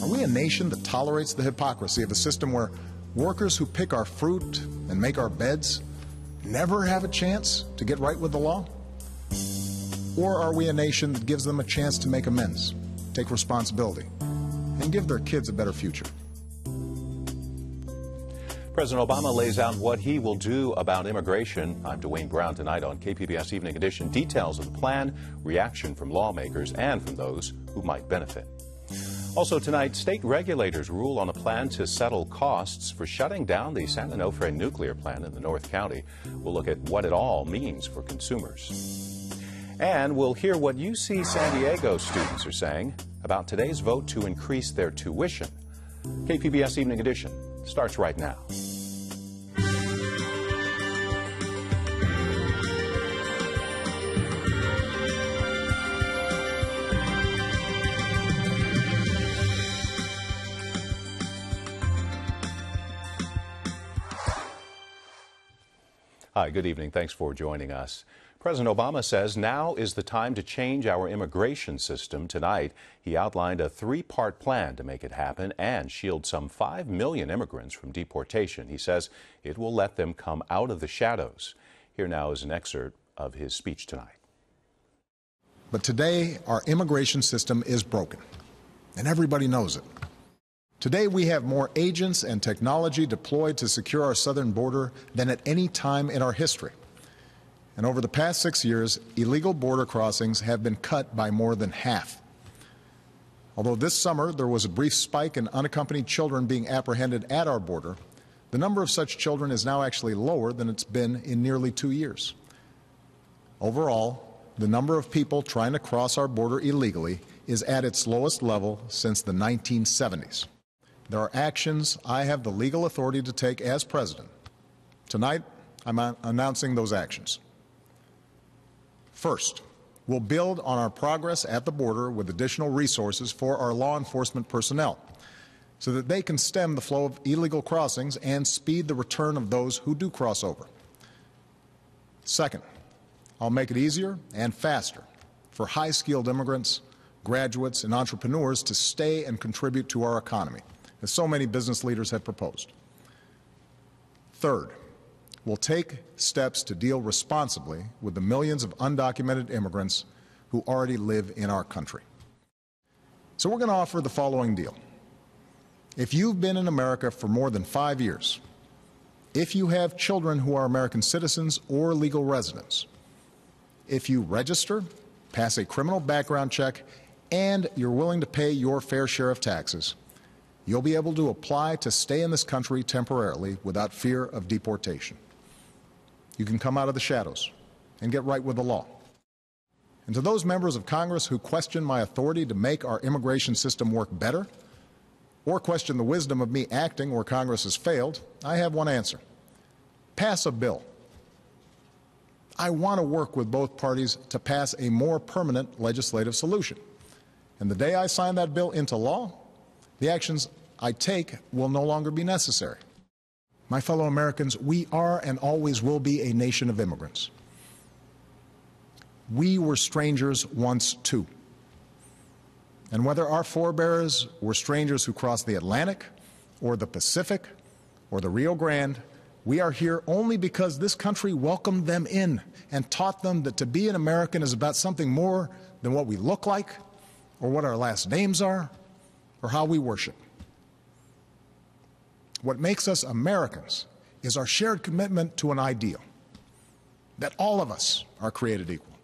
Are we a nation that tolerates the hypocrisy of a system where workers who pick our fruit and make our beds never have a chance to get right with the law? Or are we a nation that gives them a chance to make amends, take responsibility, and give their kids a better future? President Obama lays out what he will do about immigration. I'm Dwayne Brown tonight on KPBS Evening Edition. Details of the plan, reaction from lawmakers, and from those who might benefit. Also tonight, state regulators rule on a plan to settle costs for shutting down the San Onofre nuclear plant in the North County. We'll look at what it all means for consumers. And we'll hear what UC San Diego students are saying about today's vote to increase their tuition. KPBS Evening Edition starts right now. Hi, good evening. Thanks for joining us. President Obama says now is the time to change our immigration system. Tonight, he outlined a three-part plan to make it happen and shield some 5 million immigrants from deportation. He says it will let them come out of the shadows. Here now is an excerpt of his speech tonight. But today, our immigration system is broken, and everybody knows it. Today, we have more agents and technology deployed to secure our southern border than at any time in our history. And over the past 6 years, illegal border crossings have been cut by more than half. Although this summer there was a brief spike in unaccompanied children being apprehended at our border, the number of such children is now actually lower than it's been in nearly 2 years. Overall, the number of people trying to cross our border illegally is at its lowest level since the 1970s. There are actions I have the legal authority to take as president. Tonight, I'm announcing those actions. First, we'll build on our progress at the border with additional resources for our law enforcement personnel so that they can stem the flow of illegal crossings and speed the return of those who do cross over. Second, I'll make it easier and faster for high-skilled immigrants, graduates, and entrepreneurs to stay and contribute to our economy, as so many business leaders have proposed. Third, we'll take steps to deal responsibly with the millions of undocumented immigrants who already live in our country. So we're going to offer the following deal. If you've been in America for more than 5 years, if you have children who are American citizens or legal residents, if you register, pass a criminal background check, and you're willing to pay your fair share of taxes, you'll be able to apply to stay in this country temporarily without fear of deportation. You can come out of the shadows and get right with the law. And to those members of Congress who question my authority to make our immigration system work better, or question the wisdom of me acting where Congress has failed, I have one answer. Pass a bill. I want to work with both parties to pass a more permanent legislative solution. And the day I sign that bill into law, the actions I take will no longer be necessary. My fellow Americans, we are and always will be a nation of immigrants. We were strangers once too. And whether our forebears were strangers who crossed the Atlantic or the Pacific or the Rio Grande, we are here only because this country welcomed them in and taught them that to be an American is about something more than what we look like or what our last names are or how we worship. What makes us Americans is our shared commitment to an ideal, that all of us are created equal,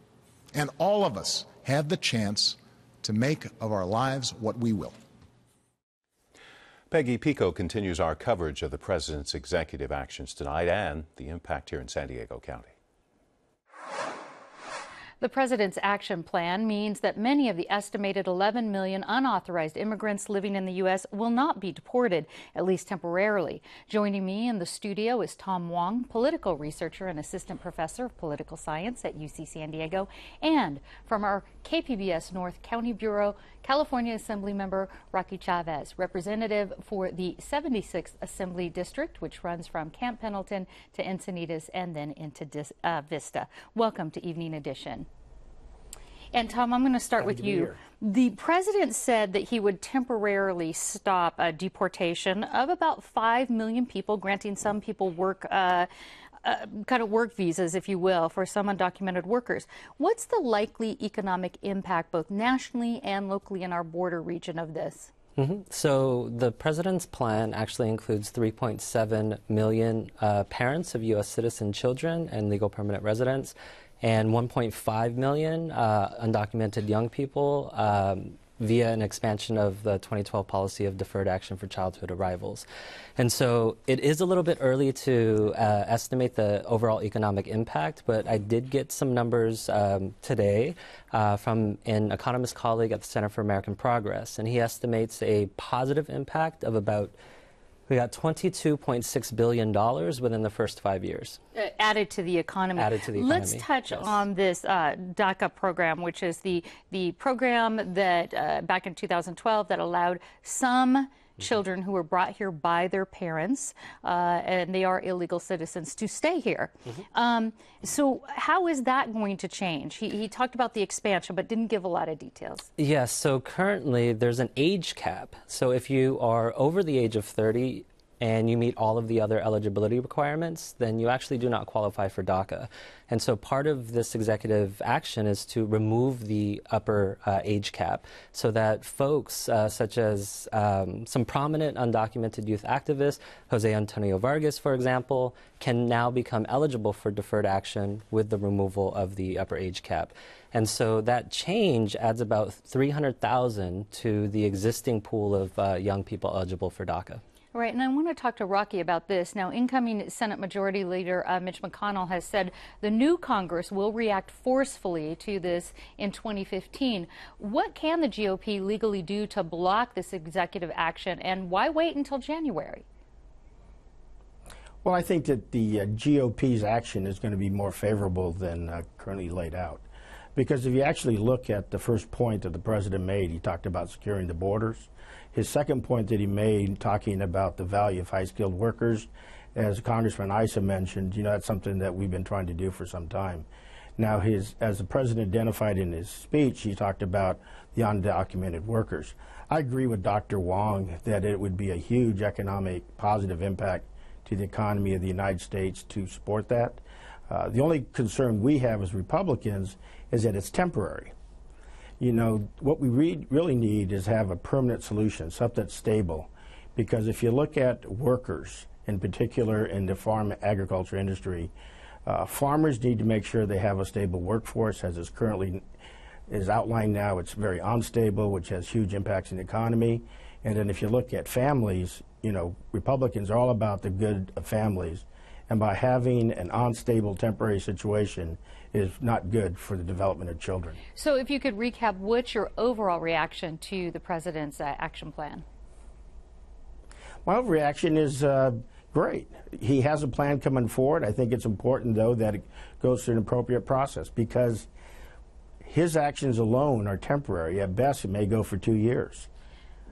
and all of us have the chance to make of our lives what we will. Peggy Pico continues our coverage of the president's executive actions tonight and the impact here in San Diego County. The president's action plan means that many of the estimated 11 million unauthorized immigrants living in the U.S. will not be deported, at least temporarily. Joining me in the studio is Tom Wong, political researcher and assistant professor of political science at UC San Diego, and from our KPBS North County Bureau, California Assembly member Rocky Chavez, representative for the 76th Assembly District, which runs from Camp Pendleton to Encinitas and then into Vista. Welcome to Evening Edition. And Tom, I'm going to start with you. The president said that he would temporarily stop a deportation of about 5 million people, granting some people work kind of work visas, if you will, for some undocumented workers. What's the likely economic impact, both nationally and locally in our border region of this? So the president's plan actually includes 3.7 million parents of U.S. citizen children and legal permanent residents, and 1.5 million undocumented young people via an expansion of the 2012 policy of deferred action for childhood arrivals. And so it is a little bit early to estimate the overall economic impact, but I did get some numbers today from an economist colleague at the Center for American Progress, and he estimates a positive impact of about we got $22.6 billion within the first 5 years. Added to the economy. Added to the economy. Let's touch on this DACA program, which is the program that back in 2012 that allowed some children who were brought here by their parents, and they are illegal citizens, to stay here. So how is that going to change? He talked about the expansion, but didn't give a lot of details. Yes, so currently there's an age cap. So if you are over the age of 30 and you meet all of the other eligibility requirements, then you actually do not qualify for DACA. And so part of this executive action is to remove the upper age cap so that folks such as some prominent undocumented youth activists, Jose Antonio Vargas, for example, can now become eligible for deferred action with the removal of the upper age cap. And so that change adds about 300,000 to the existing pool of young people eligible for DACA. Right, and I want to talk to Rocky about this. Now, incoming Senate Majority Leader Mitch McConnell has said the new Congress will react forcefully to this in 2015. What can the GOP legally do to block this executive action, and why wait until January? Well, I think that the GOP's action is going to be more favorable than currently laid out. Because if you actually look at the first point that the president made, he talked about securing the borders. His second point that he made, talking about the value of high-skilled workers, as Congressman Issa mentioned, that's something that we've been trying to do for some time. Now, as the president identified in his speech, he talked about the undocumented workers. I agree with Dr. Wong that it would be a huge economic positive impact to the economy of the United States to support that. The only concern we have as Republicans is that it's temporary. What we really need is have a permanent solution, something that's stable. Because if you look at workers, in particular in the farm agriculture industry, farmers need to make sure they have a stable workforce. As it's currently is outlined now, it's very unstable, which has huge impacts in the economy. And then if you look at families, Republicans are all about the good of families. And by having an unstable temporary situation is not good for the development of children. So if you could recap, what's your overall reaction to the president's action plan? My reaction is great. He has a plan coming forward. I think it's important, though, that it goes through an appropriate process because his actions alone are temporary. At best, it may go for 2 years.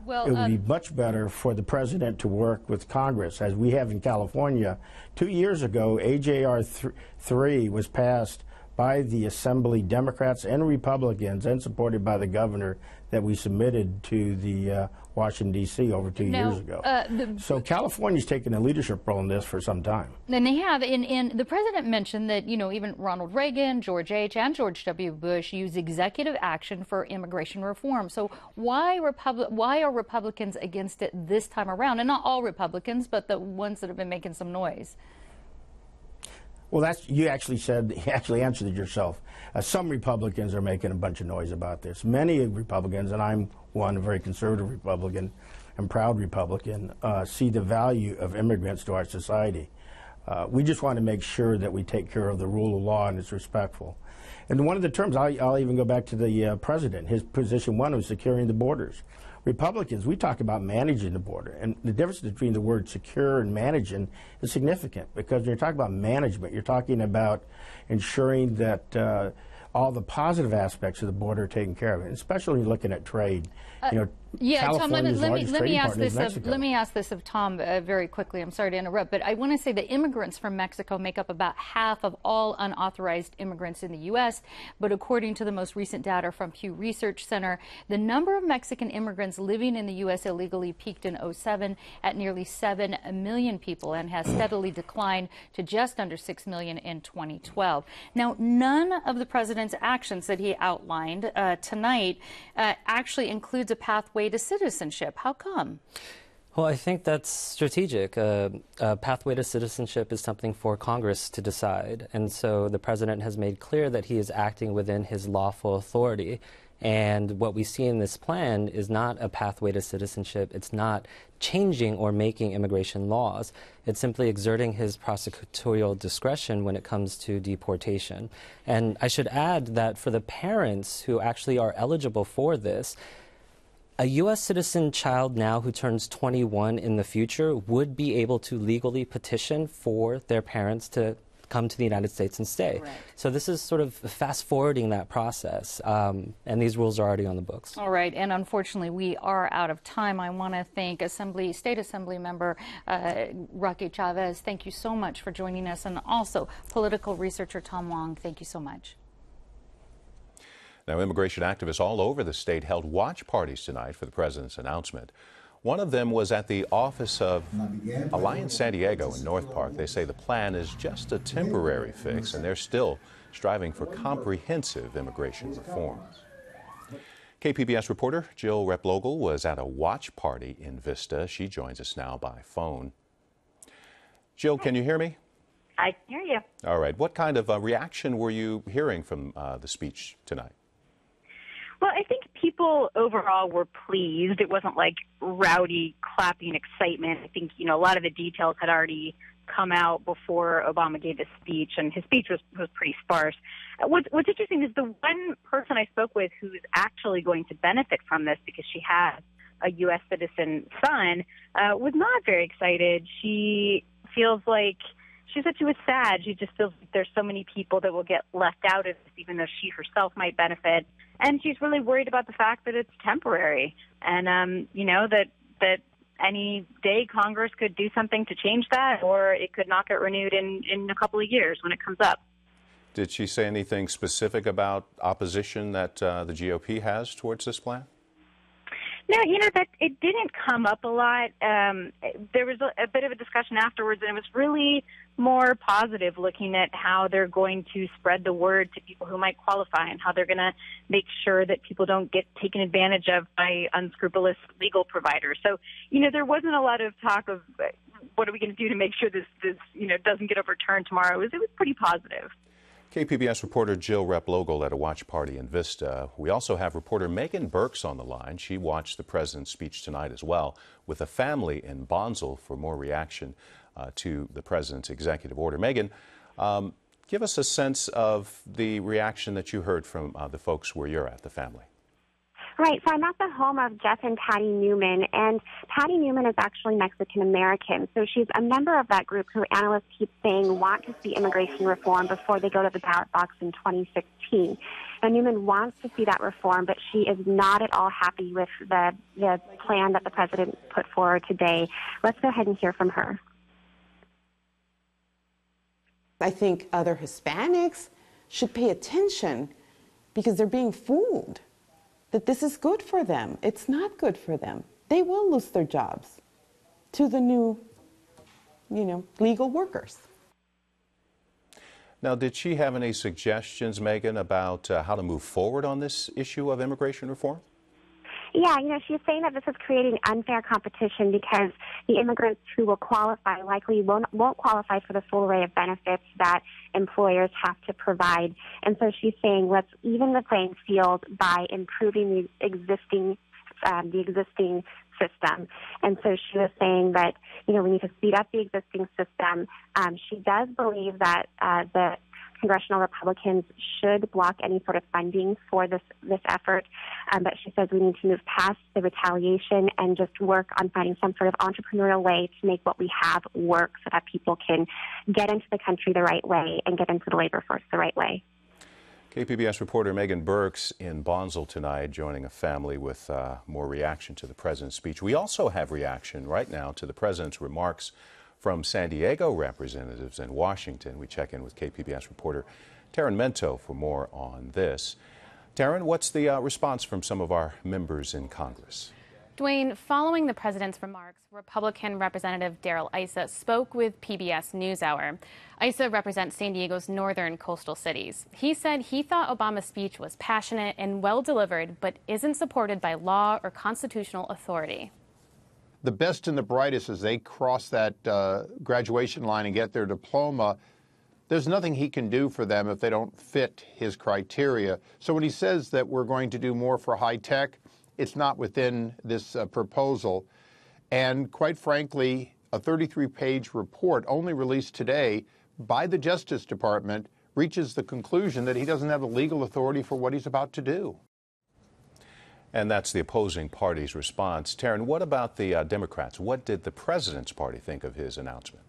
Well, it would be much better for the president to work with Congress, as we have in California. 2 years ago, AJR 3 was passed by the Assembly Democrats and Republicans and supported by the governor that we submitted to the Washington, D.C. over 2 years ago. So California's taken a leadership role in this for some time. And they have. And the president mentioned that, even Ronald Reagan, George H., and George W. Bush used executive action for immigration reform. So why are Republicans against it this time around? And not all Republicans, but the ones that have been making some noise. Well, you actually answered it yourself. Some Republicans are making a bunch of noise about this. Many Republicans, and I'm one, a very conservative Republican and proud Republican, see the value of immigrants to our society. We just want to make sure that we take care of the rule of law and it's respectful. And one of the terms, I'll even go back to the president. His position one was securing the borders. Republicans, we talk about managing the border, and the difference between the word secure and managing is significant because when you're talking about management, you're talking about ensuring that all the positive aspects of the border are taken care of, and especially when you're looking at trade. Yeah, Tom, let California's largest trading partner is Mexico. Let me ask this of Tom very quickly. I'm sorry to interrupt, but I want to say that immigrants from Mexico make up about half of all unauthorized immigrants in the U.S. But according to the most recent data from Pew Research Center, the number of Mexican immigrants living in the U.S. illegally peaked in 2007 at nearly 7 million people and has steadily declined to just under 6 million in 2012. Now, none of the president's actions that he outlined tonight actually includes a pathway to citizenship. How come? Well, I think that's strategic. A pathway to citizenship is something for Congress to decide. And so the president has made clear that he is acting within his lawful authority. And what we see in this plan is not a pathway to citizenship. It's not changing or making immigration laws. It's simply exerting his prosecutorial discretion when it comes to deportation. And I should add that for the parents who actually are eligible for this, a U.S. citizen child now who turns 21 in the future would be able to legally petition for their parents to come to the United States and stay. Right. So this is sort of fast-forwarding that process, and these rules are already on the books. All right, and unfortunately, we are out of time. I want to thank State Assembly Member Roque Chavez. Thank you so much for joining us, and also political researcher Tom Wong. Thank you so much. Now, immigration activists all over the state held watch parties tonight for the president's announcement. One of them was at the office of Alliance San Diego in North Park. They say the plan is just a temporary fix, and they're still striving for comprehensive immigration reform. KPBS reporter Jill Replogle was at a watch party in Vista. She joins us now by phone. Jill, can you hear me? I can hear you. All right. What kind of reaction were you hearing from the speech tonight? Well, I think people overall were pleased. It wasn't like rowdy, clapping excitement. I think, a lot of the details had already come out before Obama gave his speech, and his speech was pretty sparse. What's interesting is the one person I spoke with who is actually going to benefit from this because she has a U.S. citizen son was not very excited. She feels like she said she was sad. She just feels like there's so many people that will get left out of this, even though she herself might benefit. And she's really worried about the fact that it's temporary, and that any day Congress could do something to change that, or it could not get renewed in a couple of years when it comes up. Did she say anything specific about opposition that the GOP has towards this plan? No, that it didn't come up a lot. There was a bit of a discussion afterwards, and it was really more positive, looking at how they're going to spread the word to people who might qualify and how they're going to make sure that people don't get taken advantage of by unscrupulous legal providers. So, there wasn't a lot of talk of what are we going to do to make sure this doesn't get overturned tomorrow. It was pretty positive. KPBS reporter Jill Replogle at a watch party in Vista. We also have reporter Megan Burks on the line. She watched the president's speech tonight as well with a family in Bonsall for more reaction to the president's executive order. Megan, give us a sense of the reaction that you heard from the folks where you're at, the family. Right. So I'm at the home of Jeff and Patty Newman, and Patty Newman is actually Mexican-American. So she's a member of that group who analysts keep saying want to see immigration reform before they go to the ballot box in 2016. And Newman wants to see that reform, but she is not at all happy with the plan that the president put forward today. Let's go ahead and hear from her. I think other Hispanics should pay attention because they're being fooled that this is good for them. It's not good for them. They will lose their jobs to the new, legal workers. Now, did she have any suggestions, Megan, about how to move forward on this issue of immigration reform? Yeah, she's saying that this is creating unfair competition because the immigrants who will qualify likely won't qualify for the full array of benefits that employers have to provide. And so she's saying let's even the playing field by improving the existing system. And so she was saying that, we need to speed up the existing system. She does believe that the congressional Republicans should block any sort of funding for this effort, but she says we need to move past the retaliation and just work on finding some sort of entrepreneurial way to make what we have work so that people can get into the country the right way and get into the labor force the right way. KPBS reporter Megan Burks in Bonsall tonight, joining a family with more reaction to the president's speech. We also have reaction right now to the president's remarks from San Diego representatives in Washington. We check in with KPBS reporter Taryn Mento for more on this. Taryn, what's the response from some of our members in Congress? Dwayne, following the president's remarks, Republican Representative Darrell Issa spoke with PBS NewsHour. Issa represents San Diego's northern coastal cities. He said he thought Obama's speech was passionate and well delivered, but isn't supported by law or constitutional authority. The best and the brightest, as they cross that graduation line and get their diploma, there's nothing he can do for them if they don't fit his criteria. So when he says that we're going to do more for high tech, it's not within this proposal. And quite frankly, a 33-page report only released today by the Justice Department reaches the conclusion that he doesn't have the legal authority for what he's about to do. And that's the opposing party's response. Taryn, what about the Democrats? What did the president's party think of his announcement?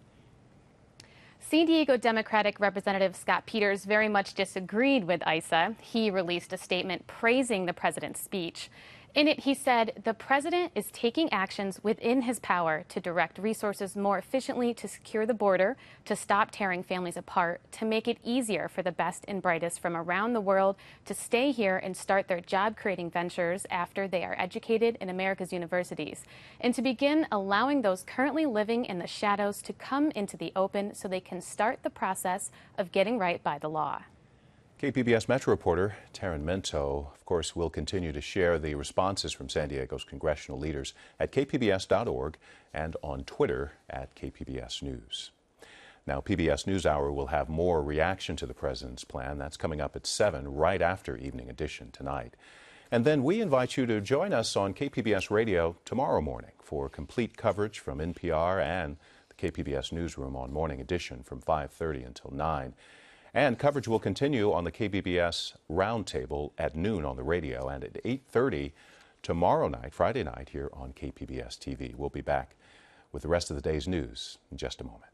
San Diego Democratic Representative Scott Peters very much disagreed with Issa. He released a statement praising the president's speech. In it, he said, the president is taking actions within his power to direct resources more efficiently to secure the border, to stop tearing families apart, to make it easier for the best and brightest from around the world to stay here and start their job-creating ventures after they are educated in America's universities, and to begin allowing those currently living in the shadows to come into the open so they can start the process of getting right by the law. KPBS Metro reporter Taryn Mento, of course, will continue to share the responses from San Diego's congressional leaders at kpbs.org and on Twitter at KPBS News. Now, PBS NewsHour will have more reaction to the president's plan. That's coming up at 7, right after Evening Edition tonight. And then we invite you to join us on KPBS Radio tomorrow morning for complete coverage from NPR and the KPBS Newsroom on Morning Edition from 5:30 until 9. And coverage will continue on the KPBS Roundtable at noon on the radio and at 8:30 tomorrow night, Friday night, here on KPBS TV. We'll be back with the rest of the day's news in just a moment.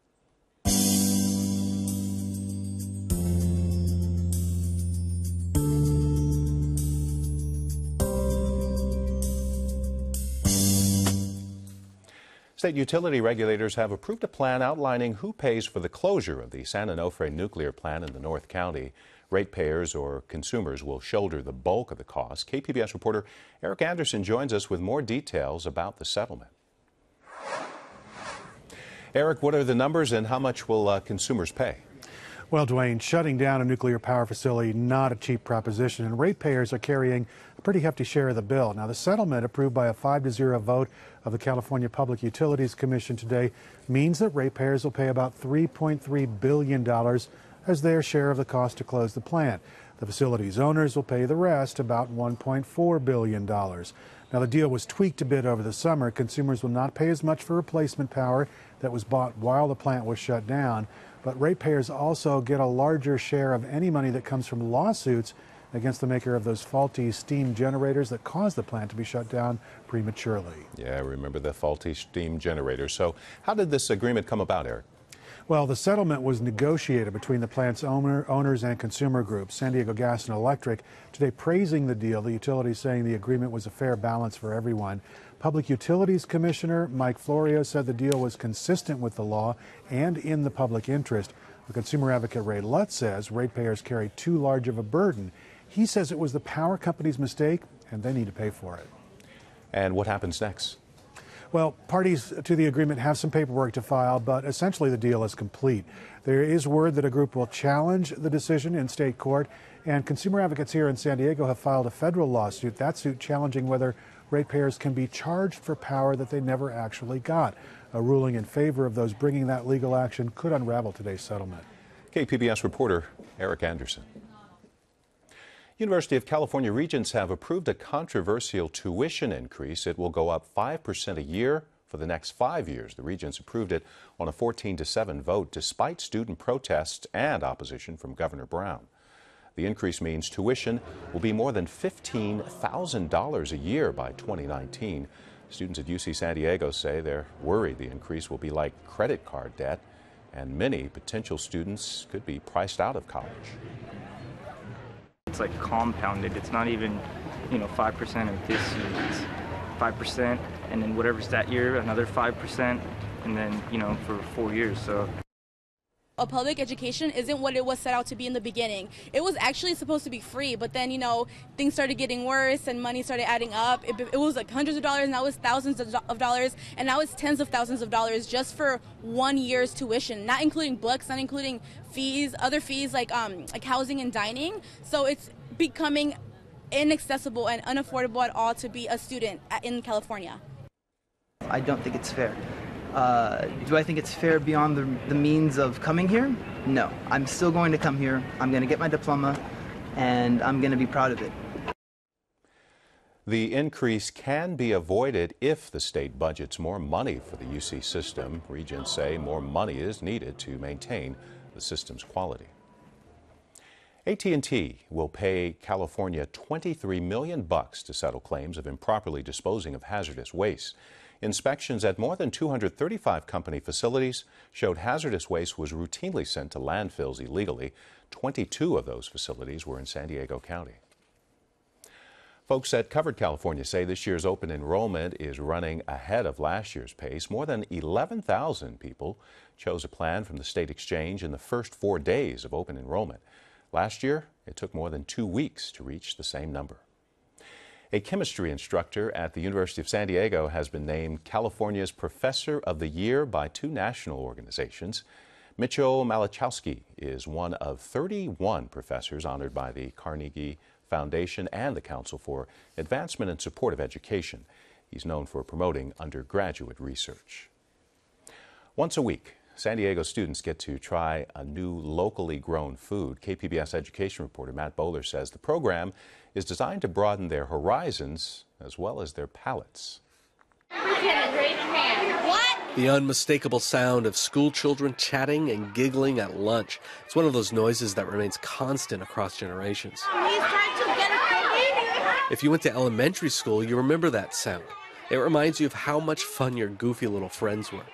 State utility regulators have approved a plan outlining who pays for the closure of the San Onofre nuclear plant in the North County. Ratepayers or consumers will shoulder the bulk of the cost. KPBS reporter Eric Anderson joins us with more details about the settlement. Eric, what are the numbers and how much will consumers pay? Well, Dwayne, shutting down a nuclear power facility, not a cheap proposition, and ratepayers are carrying a pretty hefty share of the bill. Now, the settlement approved by a 5-0 vote of the California Public Utilities Commission today means that ratepayers will pay about $3.3 billion as their share of the cost to close the plant. The facility's owners will pay the rest, about $1.4 billion. Now, the deal was tweaked a bit over the summer. Consumers will not pay as much for replacement power that was bought while the plant was shut down. But ratepayers also get a larger share of any money that comes from lawsuits against the maker of those faulty steam generators that caused the plant to be shut down prematurely. Yeah, I remember the faulty steam generators. So how did this agreement come about, Eric? Well, the settlement was negotiated between the plant's owners and consumer groups. San Diego Gas and Electric today praising the deal, the utility saying the agreement was a fair balance for everyone. Public Utilities Commissioner Mike Florio said the deal was consistent with the law and in the public interest. The consumer advocate Ray Lutz says ratepayers carry too large of a burden. He says it was the power company's mistake and they need to pay for it. And what happens next? Well, parties to the agreement have some paperwork to file, but essentially the deal is complete. There is word that a group will challenge the decision in state court, and consumer advocates here in San Diego have filed a federal lawsuit, that suit challenging whether ratepayers can be charged for power that they never actually got. A ruling in favor of those bringing that legal action could unravel today's settlement. KPBS reporter Eric Anderson. University of California Regents have approved a controversial tuition increase. It will go up 5% a year for the next 5 years. The Regents approved it on a 14-7 vote despite student protests and opposition from Governor Brown. The increase means tuition will be more than $15,000 a year by 2019. Students at UC San Diego say they're worried the increase will be like credit card debt, and many potential students could be priced out of college. It's like compounded. It's not even, 5% of this year. It's 5%, and then whatever's that year, another 5%, and then, for 4 years. So a public education isn't what it was set out to be in the beginning. It was actually supposed to be free, but then, things started getting worse and money started adding up. It was like hundreds of dollars, now it's thousands of dollars, and now it's tens of thousands of dollars just for 1 year's tuition, not including books, not including fees, other fees like housing and dining. So it's becoming inaccessible and unaffordable at all to be a student in California. I don't think it's fair. Do I think it's fair beyond the means of coming here? No. I'm still going to come here. I'm going to get my diploma, and I'm going to be proud of it. The increase can be avoided if the state budgets more money for the UC system. Regents say more money is needed to maintain the system's quality. AT&T will pay California $23 million to settle claims of improperly disposing of hazardous waste. Inspections at more than 235 company facilities showed hazardous waste was routinely sent to landfills illegally. 22 of those facilities were in San Diego County. Folks at Covered California say this year's open enrollment is running ahead of last year's pace. More than 11,000 people chose a plan from the state exchange in the first 4 days of open enrollment. Last year, it took more than 2 weeks to reach the same number. A chemistry instructor at the University of San Diego has been named California's Professor of the Year by 2 national organizations. Mitchell Malachowski is one of 31 professors honored by the Carnegie Foundation and the Council for Advancement and Support of Education. He's known for promoting undergraduate research. Once a week, San Diego students get to try a new locally grown food. KPBS education reporter Matt Bowler says the program is designed to broaden their horizons as well as their palates. The unmistakable sound of school children chatting and giggling at lunch. It's one of those noises that remains constant across generations. If you went to elementary school, you remember that sound. It reminds you of how much fun your goofy little friends were.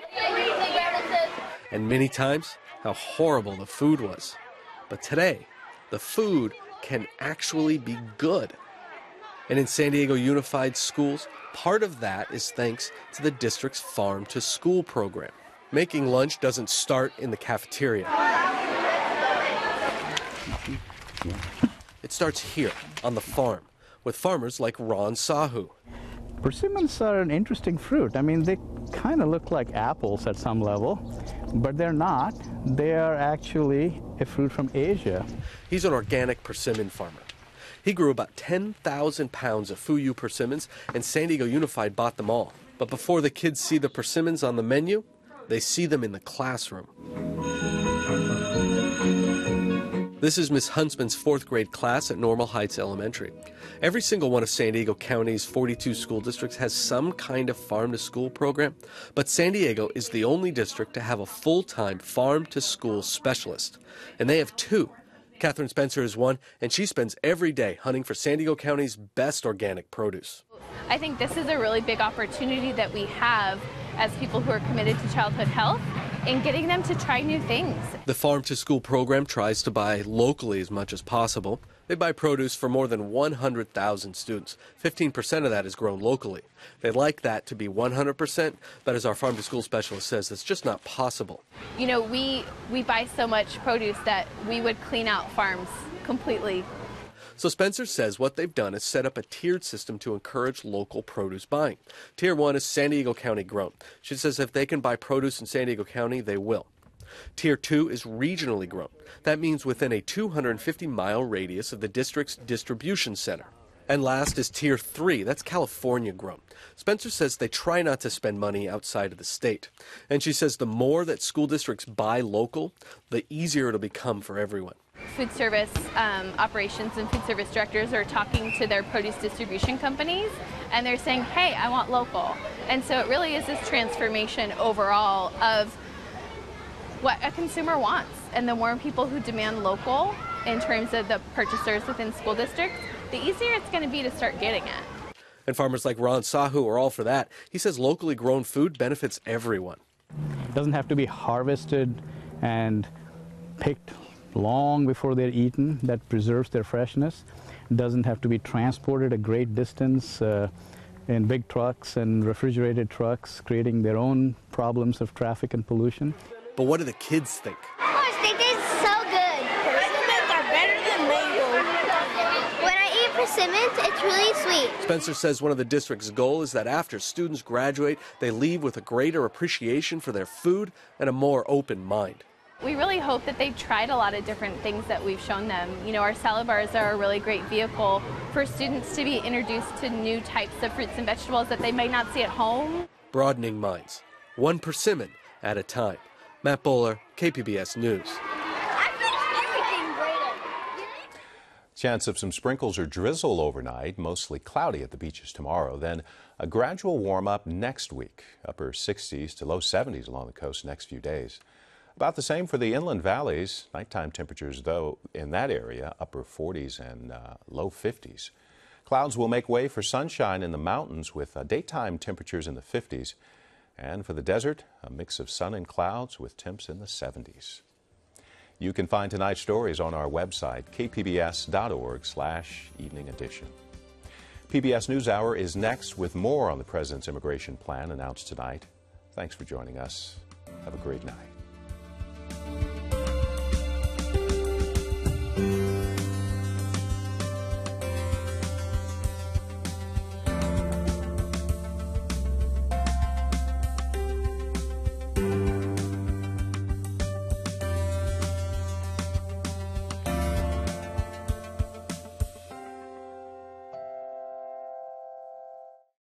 And many times, how horrible the food was. But today, the food can actually be good. And in San Diego Unified Schools, part of that is thanks to the district's Farm to School program. Making lunch doesn't start in the cafeteria. It starts here, on the farm, with farmers like Ron Sahu. Persimmons are an interesting fruit. I mean, they kind of look like apples at some level, but they're not. They are actually a fruit from Asia. He's an organic persimmon farmer. He grew about 10,000 pounds of Fuyu persimmons, and San Diego Unified bought them all. But before the kids see the persimmons on the menu, they see them in the classroom. This is Miss Huntsman's 4th grade class at Normal Heights Elementary. Every single one of San Diego County's 42 school districts has some kind of farm-to-school program, but San Diego is the only district to have a full-time farm-to-school specialist. And they have 2. Catherine Spencer is one, and she spends every day hunting for San Diego County's best organic produce. I think this is a really big opportunity that we have as people who are committed to childhood health in getting them to try new things. The Farm to School program tries to buy locally as much as possible. They buy produce for more than 100,000 students. 15% of that is grown locally. They'd like that to be 100%, but as our Farm to School specialist says, that's just not possible. You know, we buy so much produce that we would clean out farms completely. So Spencer says what they've done is set up a tiered system to encourage local produce buying. Tier 1 is San Diego County grown. She says if they can buy produce in San Diego County, they will. Tier 2 is regionally grown. That means within a 250-mile radius of the district's distribution center. And last is Tier 3. That's California grown. Spencer says they try not to spend money outside of the state. And she says the more that school districts buy local, the easier it'll become for everyone. Food service operations and food service directors are talking to their produce distribution companies, and they're saying, hey, I want local. And so it really is this transformation overall of what a consumer wants. And the more people who demand local in terms of the purchasers within school districts, the easier it's going to be to start getting it. And farmers like Ron Sahu are all for that. He says locally grown food benefits everyone. It doesn't have to be harvested and picked long before they're eaten. That preserves their freshness. Doesn't have to be transported a great distance in big trucks and refrigerated trucks, creating their own problems of traffic and pollution. But what do the kids think? They taste so good. Persimmons are better than mango. When I eat persimmons, it's really sweet. Spencer says one of the district's goals is that after students graduate, they leave with a greater appreciation for their food and a more open mind. We really hope that they've tried a lot of different things that we've shown them. You know, our salad bars are a really great vehicle for students to be introduced to new types of fruits and vegetables that they might not see at home. Broadening minds, one persimmon at a time. Matt Bowler, KPBS News. Chance of some sprinkles or drizzle overnight, mostly cloudy at the beaches tomorrow. Then a gradual warm up next week, upper 60s to low 70s along the coast next few days. About the same for the inland valleys. Nighttime temperatures, though, in that area, upper 40s and low 50s. Clouds will make way for sunshine in the mountains with daytime temperatures in the 50s. And for the desert, a mix of sun and clouds with temps in the 70s. You can find tonight's stories on our website, kpbs.org/evening edition. PBS NewsHour is next with more on the President's immigration plan announced tonight. Thanks for joining us. Have a great night.